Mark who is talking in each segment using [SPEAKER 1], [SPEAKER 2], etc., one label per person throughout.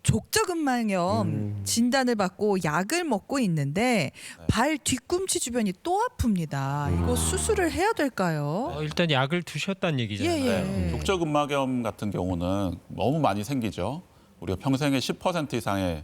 [SPEAKER 1] 족저근막염 진단을 받고 약을 먹고 있는데 발 뒤꿈치 주변이 또 아픕니다. 이거 수술을 해야 될까요?
[SPEAKER 2] 일단 약을 드셨다는 얘기잖아요.
[SPEAKER 1] 예.
[SPEAKER 3] 족저근막염 같은 경우는 너무 많이 생기죠. 우리가 평생에 10% 이상의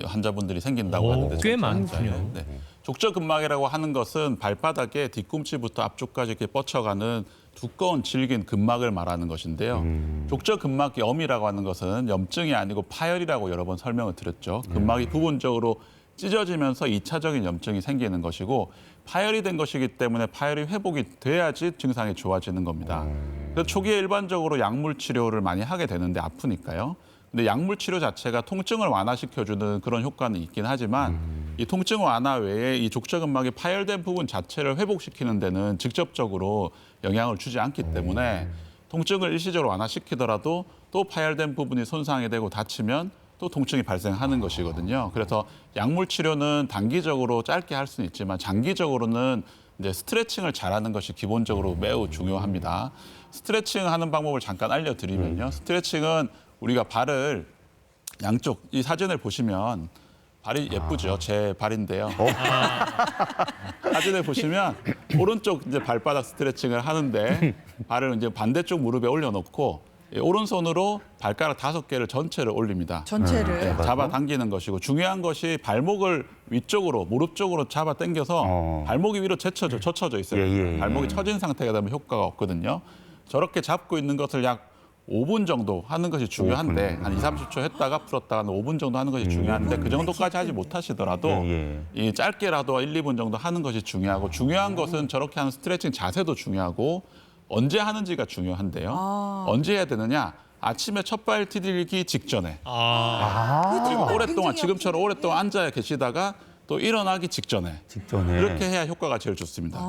[SPEAKER 3] 환자분들이 생긴다고 하는데
[SPEAKER 2] 꽤
[SPEAKER 3] 족저근막염.
[SPEAKER 2] 많군요.
[SPEAKER 3] 네. 족저근막이라고 하는 것은 발바닥에 뒤꿈치부터 앞쪽까지 이렇게 뻗쳐가는 두꺼운 질긴 근막을 말하는 것인데요. 족저근막염이라고 하는 것은 염증이 아니고 파열이라고 여러 번 설명을 드렸죠. 근막이 부분적으로 찢어지면서 2차적인 염증이 생기는 것이고 파열이 된 것이기 때문에 파열이 회복이 돼야지 증상이 좋아지는 겁니다. 그래서 초기에 일반적으로 약물 치료를 많이 하게 되는데 아프니까요. 근데 약물 치료 자체가 통증을 완화시켜주는 그런 효과는 있긴 하지만 이 통증 완화 외에 이 족저근막이 파열된 부분 자체를 회복시키는 데는 직접적으로 영향을 주지 않기 때문에 통증을 일시적으로 완화시키더라도 또 파열된 부분이 손상이 되고 다치면 또 통증이 발생하는 것이거든요. 그래서 약물 치료는 단기적으로 짧게 할 수는 있지만 장기적으로는 이제 스트레칭을 잘하는 것이 기본적으로 매우 중요합니다. 스트레칭 하는 방법을 잠깐 알려드리면요. 스트레칭은 우리가 발을 양쪽 이 사진을 보시면 발이 예쁘죠. 제 발인데요. 사진을 보시면 오른쪽 이제 발바닥 스트레칭을 하는데 발을 이제 반대쪽 무릎에 올려놓고 오른손으로 발가락 5개를 전체를 올립니다.
[SPEAKER 1] 전체를.
[SPEAKER 3] 잡아당기는 것이고 중요한 것이 발목을 위쪽으로 무릎 쪽으로 잡아 당겨서 발목이 위로 젖혀져 있어요. 발목이 처진 상태가 되면 효과가 없거든요. 저렇게 잡고 있는 것을 약 5분 정도 하는 것이 중요한데 한 2, 30초 했다가 풀었다가 5분 정도 하는 것이 중요한데 그 정도까지 하지 못하시더라도 이 짧게라도 1, 2분 정도 하는 것이 중요하고 중요한 것은 저렇게 하는 스트레칭 자세도 중요하고 언제 하는지가 중요한데요. 언제 해야 되느냐? 아침에 첫발 디딜기 직전에 그리고 오랫동안 지금처럼 오랫동안 앉아 계시다가 또 일어나기 직전에 이렇게 해야 효과가 제일 좋습니다.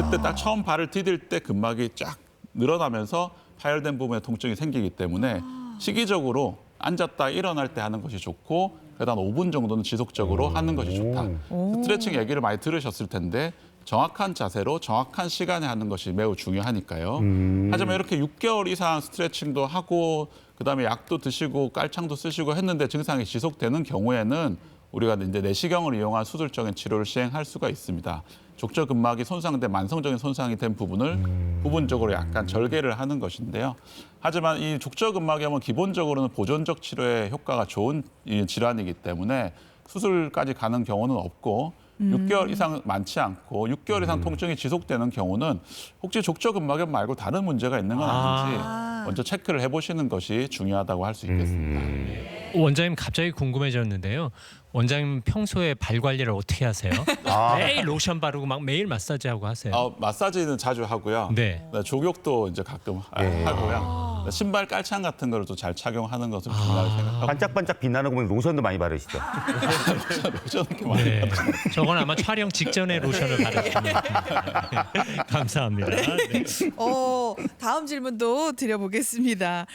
[SPEAKER 3] 그때 딱 처음 발을 디딜 때 근막이 쫙 늘어나면서 파열된 부분에 통증이 생기기 때문에 시기적으로 앉았다 일어날 때 하는 것이 좋고 그래도 한 5분 정도는 지속적으로 하는 것이 좋다. 스트레칭 얘기를 많이 들으셨을 텐데 정확한 자세로 정확한 시간에 하는 것이 매우 중요하니까요. 하지만 이렇게 6개월 이상 스트레칭도 하고 그다음에 약도 드시고 깔창도 쓰시고 했는데 증상이 지속되는 경우에는 우리가 이제 내시경을 이용한 수술적인 치료를 시행할 수가 있습니다. 족저근막이 손상된 만성적인 손상이 된 부분을 부분적으로 약간 절개를 하는 것인데요. 하지만 이 족저근막염은 기본적으로는 보존적 치료에 효과가 좋은 이 질환이기 때문에 수술까지 가는 경우는 없고 6개월 이상 많지 않고 6개월 이상 통증이 지속되는 경우는 혹시 족저근막염 말고 다른 문제가 있는 건 아닌지 먼저 체크를 해보시는 것이 중요하다고 할 수 있겠습니다.
[SPEAKER 2] 원장님 갑자기 궁금해졌는데요. 원장님 평소에 발 관리를 어떻게 하세요? 매일 로션 바르고 막 매일 마사지하고 하세요?
[SPEAKER 3] 마사지는 자주 하고요.
[SPEAKER 2] 네.
[SPEAKER 3] 족욕도 이제 가끔 하고요. 신발 깔창 같은 거를 또 잘 착용하는 것을 중요하게 생각하고
[SPEAKER 4] 반짝반짝 빛나는 거 보면 로션도 많이 바르시죠?
[SPEAKER 3] 로션 이렇게 많이
[SPEAKER 2] 네. 저건 아마 촬영 직전에 로션을 바르시는 감사합니다. 네.
[SPEAKER 1] 다음 질문도 드려보겠습니다.